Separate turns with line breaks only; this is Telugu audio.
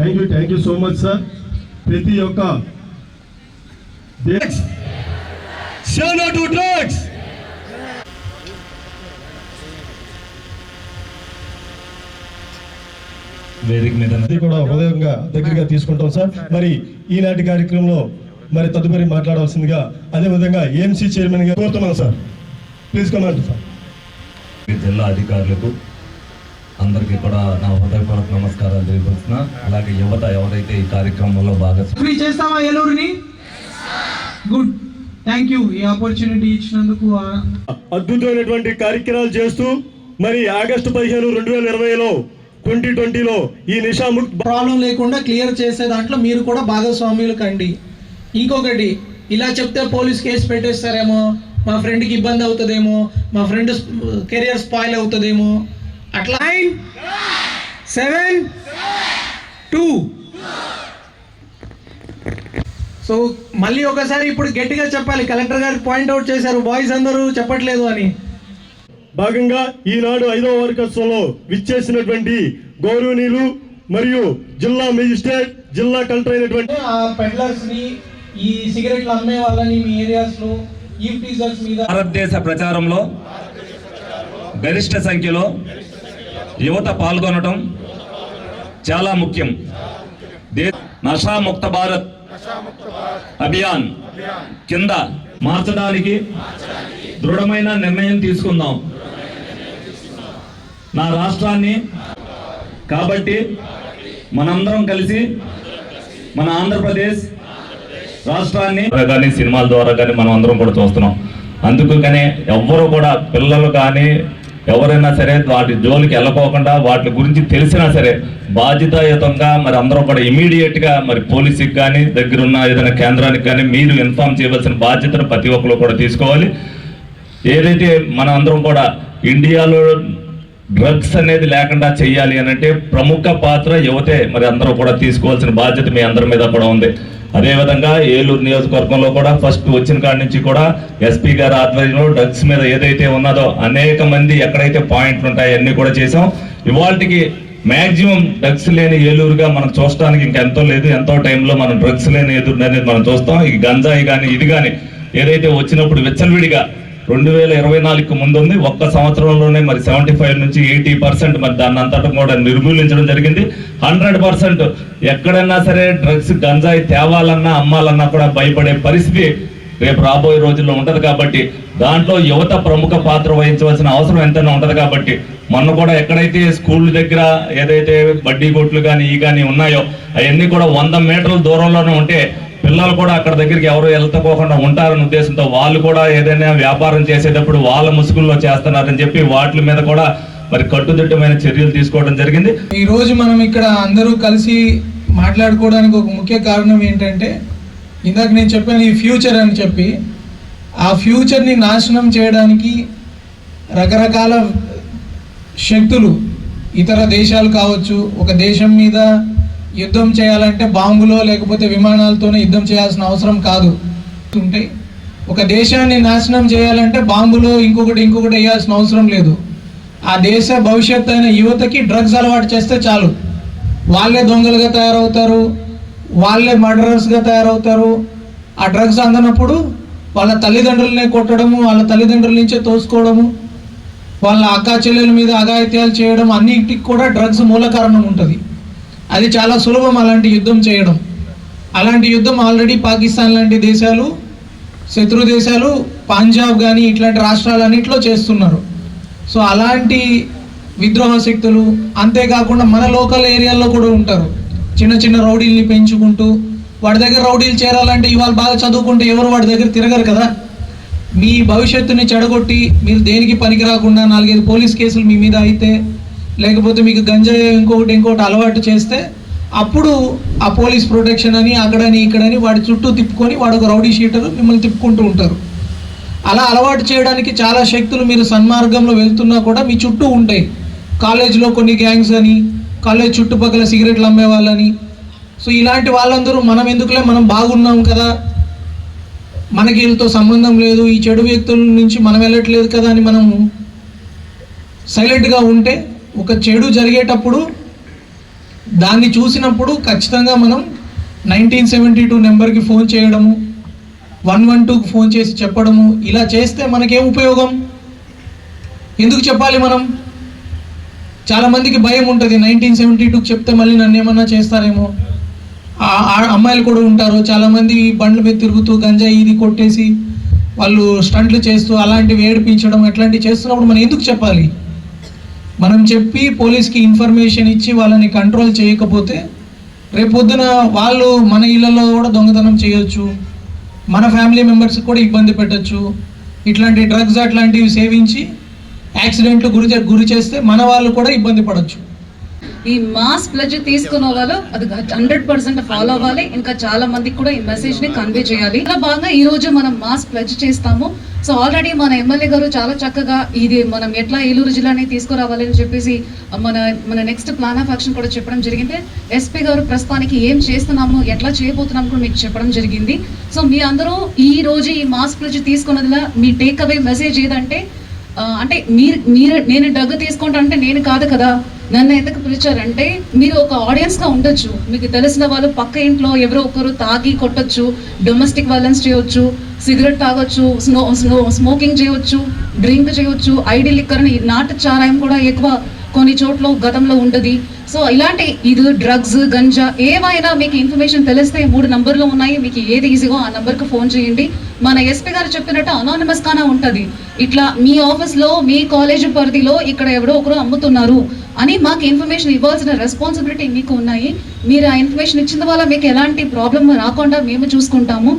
Thank you so much sir. ప్రతి ఒక్క
వేదిక మీద
కూడా హృదయంగా దగ్గరగా తీసుకుంటాం సార్. మరి ఈనాటి కార్యక్రమంలో మరి తదుపరి మాట్లాడవలసిందిగా అదేవిధంగా ఏఎంసీ చైర్మన్ గా కోరుతున్నాం సార్. Please command sir.
జిల్లా అధికారులకు అందరికీ కూడా నా హృదయపూర్వక నమస్కారాలు తెలియపరుస్తున్నా. అలాగే యువత ఎవరైతే ఈ కార్యక్రమంలో భాగస్వామి
చేస్తామా ఏలూరుని. గుడ్, థ్యాంక్ యూ ఈ ఆపర్చునిటీ ఇచ్చినందుకు.
అద్భుతమైనటువంటి కార్యక్రమాలు చేస్తూ మరి ఆగస్టు 15, 2020లో 2020లో ఈ నిషాముక్త్
ప్రాబ్లం లేకుండా క్లియర్ చేసే దాంట్లో మీరు కూడా భాగస్వామ్యులు కండి. ఇంకొకటి, ఇలా చెప్తే పోలీస్ కేసు పెట్టేస్తారేమో, మా ఫ్రెండ్కి ఇబ్బంది అవుతుందేమో, మా ఫ్రెండ్ కెరియర్ స్పాయిల్ అవుతుందేమో, అట్లా 9, 7, 2. సో మళ్ళీ ఒకసారి ఇప్పుడు గట్టిగా చెప్పాలి. కలెక్టర్ గారు పాయింట్అవుట్ చేశారు, బాయ్స్ అందరూ చెప్పట్లేదు అని.
భాగంగా ఈనాడు 5వ వార్షికోత్సవంలో విచ్చేసినటువంటి గౌరవనీయులు మరియు జిల్లా మేజిస్ట్రేట్, జిల్లా కలెక్టర్ అయినటువంటి
ఆ పెడ్లర్స్ ని, ఈ సిగరెట్లు అమ్మే వాళ్ళని మీ ఏరియాస్ లో ఈవ్ టీజర్స్ మీద
భారతదేశ ప్రచారంలో గరిష్ట సంఖ్యలో యువత పాల్గొనడం చాలా ముఖ్యం. నషాముక్త భారత్ అభియాన్ కింద మార్చడానికి దృఢమైన నిర్ణయం తీసుకుందాం నా రాష్ట్రాన్ని. కాబట్టి మనందరం కలిసి మన ఆంధ్రప్రదేశ్ రాష్ట్రాన్ని కానీ సినిమాల ద్వారా కానీ మనం అందరం కూడా చూస్తున్నాం. అందుకనే ఎవ్వరు కూడా పిల్లలు కానీ ఎవరైనా సరే వాటి జోలికి వెళ్ళకోకుండా వాటి గురించి తెలిసినా సరే బాధ్యతాయుతంగా మరి అందరూ కూడా ఇమీడియట్గా మరి పోలీసుకి కానీ దగ్గరున్న ఏదైనా కేంద్రానికి కానీ మీరు ఇన్ఫార్మ్ చేయవలసిన బాధ్యతను ప్రతి ఒక్కరు కూడా తీసుకోవాలి. ఏదైతే మన అందరం కూడా ఇండియాలో డ్రగ్స్ అనేది లేకుండా చేయాలి అని అంటే ప్రముఖ పాత్ర యువతే మరి అందరూ కూడా తీసుకోవాల్సిన బాధ్యత మీ అందరి మీద కూడా ఉంది. అదేవిధంగా ఏలూరు నియోజకవర్గంలో కూడా ఫస్ట్ వచ్చిన కాడి నుంచి కూడా ఎస్పీ గారి ఆధ్వర్యంలో డ్రగ్స్ మీద ఏదైతే ఉన్నదో అనేక మంది ఎక్కడైతే పాయింట్లు ఉంటాయో అన్ని కూడా చేసాం. ఇవాళకి మ్యాక్సిమం డ్రగ్స్ లేని ఏలూరుగా మనం చూడటానికి ఇంకెంతో లేదు. ఎంతో టైంలో మనం డ్రగ్స్ లేని ఏలూరు అనేది మనం చూస్తాం. ఈ గంజాయి కానీ ఇది కానీ ఏదైతే వచ్చినప్పుడు విచ్చలవిడిగా 2024కు ముందు ఉంది. ఒక్క సంవత్సరంలోనే మరి 75 నుంచి 80% మరి దాన్ని అంతటా కూడా నిర్మూలించడం జరిగింది. 100% ఎక్కడైనా సరే డ్రగ్స్ గంజాయి తేవాలన్నా అమ్మాలన్నా కూడా భయపడే పరిస్థితి రేపు రాబోయే రోజుల్లో ఉంటది. కాబట్టి దాంట్లో యువత ప్రముఖ పాత్ర వహించవలసిన అవసరం ఎంతైనా ఉంటది. కాబట్టి మొన్న కూడా ఎక్కడైతే స్కూల్ దగ్గర ఏదైతే బడ్డీ కొట్లు కానీ ఈ కానీ ఉన్నాయో అవన్నీ కూడా 100 మీటర్ల దూరంలోనే ఉంటే పిల్లలు కూడా అక్కడ దగ్గరికి ఎవరు వెళ్తకోకుండా ఉంటారనే ఉద్దేశంతో వాళ్ళు కూడా ఏదైనా వ్యాపారం చేసేటప్పుడు వాళ్ళ ముసుగుల్లో చేస్తున్నారని చెప్పి వాటి మీద కూడా మరి కట్టుదిట్టమైన చర్యలు తీసుకోవడం జరిగింది.
ఈ రోజు మనం ఇక్కడ అందరూ కలిసి మాట్లాడుకోవడానికి ఒక ముఖ్య కారణం ఏంటంటే, ఇందాక నేను చెప్పాను ఈ ఫ్యూచర్ అని చెప్పి, ఆ ఫ్యూచర్ని నాశనం చేయడానికి రకరకాల శక్తులు, ఇతర దేశాలు కావచ్చు, ఒక దేశం మీద యుద్ధం చేయాలంటే బాంబులో లేకపోతే విమానాలతోనే యుద్ధం చేయాల్సిన అవసరం కాదు. ఉంటాయి. ఒక దేశాన్ని నాశనం చేయాలంటే బాంబులో ఇంకొకటి వేయాల్సిన అవసరం లేదు. ఆ దేశ భవిష్యత్తు అయిన యువతకి డ్రగ్స్ అలవాటు చేస్తే చాలు. వాళ్ళే దొంగలుగా తయారవుతారు, వాళ్ళే మర్డరర్స్గా తయారవుతారు. ఆ డ్రగ్స్ అందనప్పుడు వాళ్ళ తల్లిదండ్రులనే కొట్టడము, వాళ్ళ తల్లిదండ్రుల నుంచే తోసుకోవడము, వాళ్ళ అక్కా చెల్లెల మీద అఘాయిత్యాలు చేయడం, అన్నిటికి కూడా డ్రగ్స్ మూల కారణం ఉంటుంది. అది చాలా సులభం అలాంటి యుద్ధం చేయడం. అలాంటి యుద్ధం ఆల్రెడీ పాకిస్తాన్ లాంటి దేశాలు, శత్రు దేశాలు, పంజాబ్ కానీ ఇట్లాంటి రాష్ట్రాలన్నింటిలో చేస్తున్నారు. సో అలాంటి విద్రోహ శక్తులు, అంతేకాకుండా మన లోకల్ ఏరియాల్లో కూడా ఉంటారు. చిన్న చిన్న రౌడీల్ని పెంచుకుంటూ, వాడి దగ్గర రౌడీలు చేరాలంటే ఇవాళ బాగా చదువుకుంటే ఎవరు వాడి దగ్గర తిరగరు కదా. మీ భవిష్యత్తుని చెడగొట్టి మీరు దేనికి పనికి రాకుండా 4-5 పోలీస్ కేసులు మీ మీద అయితే, లేకపోతే మీకు గంజాయి ఇంకొకటి అలవాటు చేస్తే, అప్పుడు ఆ పోలీస్ ప్రొటెక్షన్ అని అక్కడని ఇక్కడని వాడి చుట్టూ తిప్పుకొని వాడు ఒక రౌడీ షీటర్ మిమ్మల్ని తిప్పుకుంటూ ఉంటారు. అలా అలవాటు చేయడానికి చాలా శక్తులు మీరు సన్మార్గంలో వెళ్తున్నా కూడా మీ చుట్టూ ఉంటాయి. కాలేజ్లో కొన్ని గ్యాంగ్స్ అని, కాలేజ్ చుట్టుపక్కల సిగరెట్లు అమ్మే వాళ్ళని. సో ఇలాంటి వాళ్ళందరూ మనం ఎందుకులే, మనం బాగున్నాం కదా, మనకి వీళ్ళతో సంబంధం లేదు, ఈ చెడు వ్యక్తుల నుంచి మనం వెళ్ళట్లేదు కదా అని మనము సైలెంట్గా ఉంటే, ఒక చెడు జరిగేటప్పుడు దాన్ని చూసినప్పుడు ఖచ్చితంగా మనం 1972 నెంబర్కి ఫోన్ చేయడము, 112కి ఫోన్ చేసి చెప్పడము, ఇలా చేస్తే మనకేం ఉపయోగం? ఎందుకు చెప్పాలి మనం? చాలామందికి భయం ఉంటుంది, 1972కి చెప్తే మళ్ళీ నన్ను ఏమన్నా చేస్తారేమో. అమ్మాయిలు కూడా ఉంటారు చాలామంది, బండ్ల మీద తిరుగుతూ గంజాయి ఇది కొట్టేసి వాళ్ళు స్టంట్లు చేస్తూ అలాంటివి ఏడిపించడం అట్లాంటివి చేస్తున్నప్పుడు మనం ఎందుకు చెప్పాలి? మనం చెప్పి పోలీస్కి ఇన్ఫర్మేషన్ ఇచ్చి వాళ్ళని కంట్రోల్ చేయకపోతే రేపొద్దున వాళ్ళు మన ఇళ్ళలో కూడా దొంగతనం చేయొచ్చు, మన ఫ్యామిలీ మెంబర్స్కి కూడా ఇబ్బంది పెట్టచ్చు. ఇట్లాంటి డ్రగ్స్ అట్లాంటివి సేవించి యాక్సిడెంట్లు గురి చేస్తే మన వాళ్ళు కూడా ఇబ్బంది పడవచ్చు.
ఈ మాస్ ప్లెడ్జ్ తీసుకున్న వాళ్ళు అది 100% ఫాలో అవ్వాలి. ఇంకా చాలా మందికి కూడా ఈ మెసేజ్ ని కన్వే చేయాలి. ఇలా భాగంగా ఈ రోజు మనం మాస్ ప్లెడ్జ్ చేస్తాము. సో ఆల్రెడీ మన ఎమ్మెల్యే గారు చాలా చక్కగా ఇది మనం ఎట్లా ఏలూరు జిల్లాని తీసుకురావాలని చెప్పేసి మన నెక్స్ట్ ప్లాన్ ఆఫ్ యాక్షన్ కూడా చెప్పడం జరిగింది. ఎస్పీ గారు ప్రస్తుతానికి ఏం చేస్తున్నాము, ఎట్లా చేయబోతున్నాము కూడా మీకు చెప్పడం జరిగింది. సో మీ అందరూ ఈ రోజు ఈ మాస్ ప్లెడ్జ్ తీసుకున్నదిలా మీ టేక్ అవే మెసేజ్ ఏదంటే, అంటే మీరు నేను డ్రగ్ తీసుకుంటా అంటే నేను కాదు కదా, నన్ను ఎందుకు పిలిచారంటే మీరు ఒక ఆడియన్స్గా ఉండొచ్చు. మీకు తెలిసిన వాళ్ళు పక్క ఇంట్లో ఎవరో ఒకరు తాగి కొట్టచ్చు, డొమెస్టిక్ వైలెన్స్ చేయొచ్చు, సిగరెట్ తాగొచ్చు, స్మోకింగ్ చేయొచ్చు, డ్రింక్ చేయొచ్చు, ఐడి లిక్కర్ నాటు చారాయం కూడా ఎక్కువ కొన్ని చోట్ల గతంలో ఉండదు. సో ఇలాంటి ఇది డ్రగ్స్ గంజా ఏమైనా మీకు ఇన్ఫర్మేషన్ తెలిస్తే 3 నంబర్లు ఉన్నాయి, మీకు ఏది ఈజీగో ఆ నెంబర్కి ఫోన్ చేయండి. మన ఎస్పీ గారు చెప్పినట్టు అనానిమస్ గానే ఉంటుంది. ఇట్లా మీ ఆఫీస్లో మీ కాలేజ్ పరిధిలో ఇక్కడ ఎవరో ఒకరు అమ్ముతున్నారు అని మాకు ఇన్ఫర్మేషన్ ఇవ్వాల్సిన రెస్పాన్సిబిలిటీ మీకు ఉన్నాయి. మీరు ఆ ఇన్ఫర్మేషన్ ఇచ్చిన వల్ల మీకు ఎలాంటి ప్రాబ్లం రాకుండా మేము చూసుకుంటాము.